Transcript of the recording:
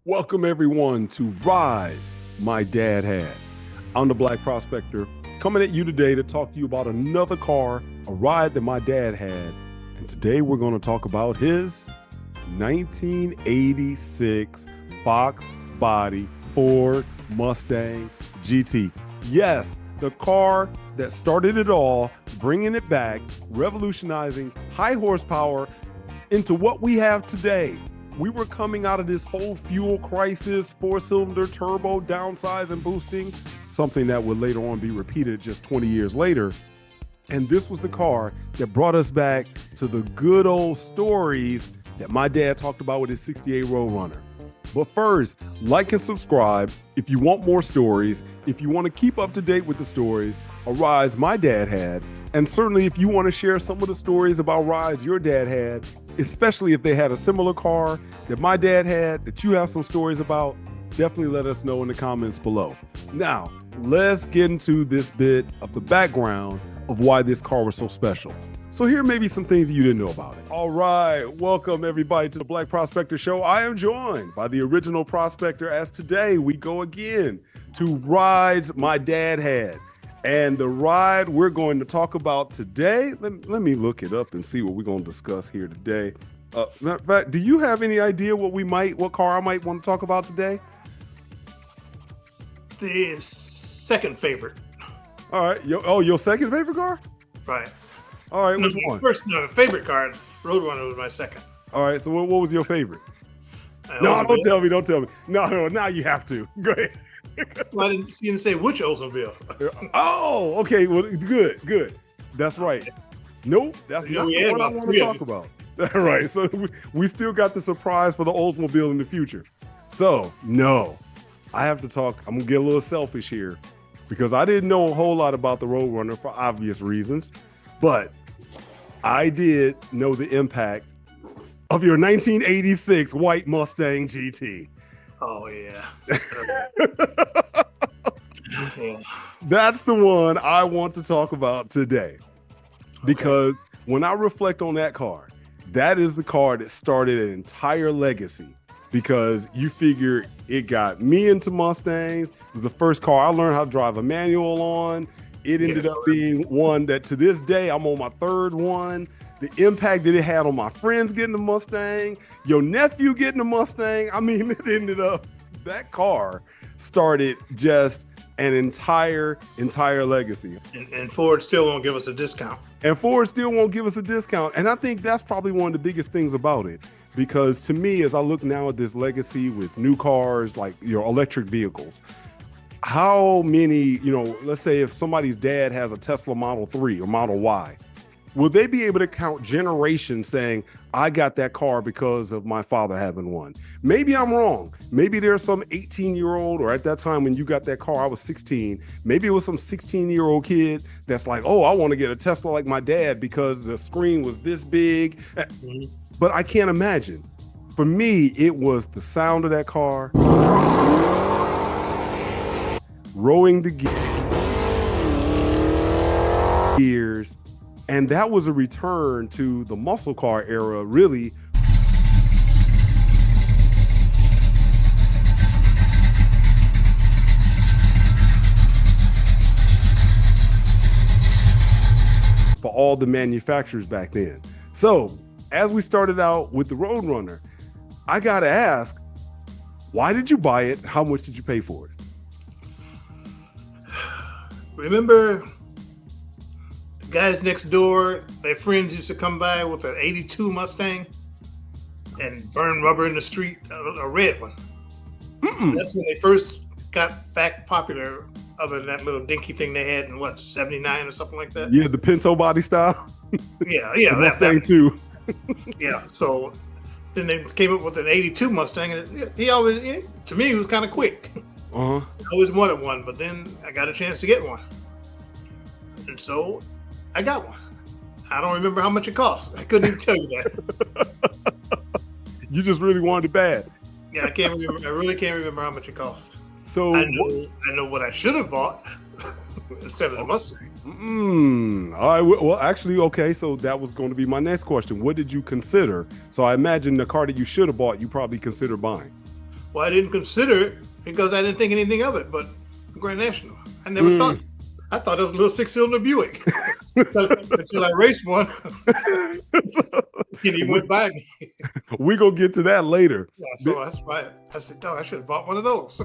Welcome everyone to Rides My Dad Had. I'm the Black Prospector, coming at you today to talk to you about another car, a ride that my dad had. And today we're going to talk about his 1986 Fox Body Ford Mustang GT. Yes, the car that started it all, bringing it back, revolutionizing high horsepower into what we have today. We were coming out of this whole fuel crisis, four-cylinder turbo, downsize and boosting, something that would later on be repeated just 20 years later. And this was the car that brought us back to the good old stories that my dad talked about with his 68 Roadrunner. But first, like and subscribe if you want more stories, if you want to keep up to date with the stories, a rides my dad had, and certainly if you want to share some of the stories about rides your dad had, especially if they had a similar car that my dad had that you have some stories about, definitely let us know in the comments below. Now, let's get into this bit of the background of why this car was so special. So here may be some things you didn't know about it. All right, welcome everybody to the Black Prospector Show. I am joined by the original prospector, as today we go again to rides my dad had. And the ride we're going to talk about today, let me look it up and see what we're going to discuss here today. Matter of fact, do you have any idea what car I might want to talk about today? The second favorite. All right. Your second favorite car? Right. All right. Which one? The favorite car, Roadrunner, was my second. All right. So what was your favorite? No, don't tell me. No, now you have to. Go ahead. Well, you didn't say which Oldsmobile. Oh, okay. Well, good. That's right. Nope, that's not what I want to talk about. Right. So we still got the surprise for the Oldsmobile in the future. So, no, I have to talk. I'm going to get a little selfish here because I didn't know a whole lot about the Roadrunner for obvious reasons, but I did know the impact of your 1986 white Mustang GT. Oh, yeah. Yeah. That's the one I want to talk about today. Because when I reflect on that car, that is the car that started an entire legacy. Because you figure it got me into Mustangs. It was the first car I learned how to drive a manual on. It ended up being one that to this day, I'm on my third one. The impact that it had on my friends getting a Mustang, your nephew getting a Mustang. I mean, it ended up, that car started just an entire legacy. And Ford still won't give us a discount. And I think that's probably one of the biggest things about it. Because to me, as I look now at this legacy with new cars, like your electric vehicles, how many, let's say if somebody's dad has a Tesla Model 3 or Model Y, will they be able to count generations saying, I got that car because of my father having one? Maybe I'm wrong. Maybe there's some 18-year-old, or at that time when you got that car, I was 16. Maybe it was some 16-year-old kid that's like, oh, I want to get a Tesla like my dad because the screen was this big. Mm-hmm. But I can't imagine. For me, it was the sound of that car, rowing the gears, and that was a return to the muscle car era, really. For all the manufacturers back then. So, as we started out with the Roadrunner, I got to ask, why did you buy it? How much did you pay for it? Remember guys next door, their friends used to come by with an 82 Mustang and burn rubber in the street, a red one. That's when they first got back popular, other than that little dinky thing they had in 79 or something like that. Yeah, the Pinto body style. Yeah, the Mustang too. Yeah, so then they came up with an 82 Mustang, and he always, to me, he was kind of quick. I always wanted one, but then I got a chance to get one. And so I got one. I don't remember how much it cost. I couldn't even tell you that. You just really wanted it bad. Yeah, I can't remember. I really can't remember how much it cost. So I know what I should have bought instead of the Mustang. All right. Well, actually, okay. So that was going to be my next question. What did you consider? So I imagine the car that you should have bought, you probably considered buying. Well, I didn't consider it because I didn't think anything of it. But Grand National, I never thought. I thought it was a little 6-cylinder Buick until I raced one, and he went by me. We gonna get to that later. Yeah, so that's why I said, "Oh, I should have bought one of those."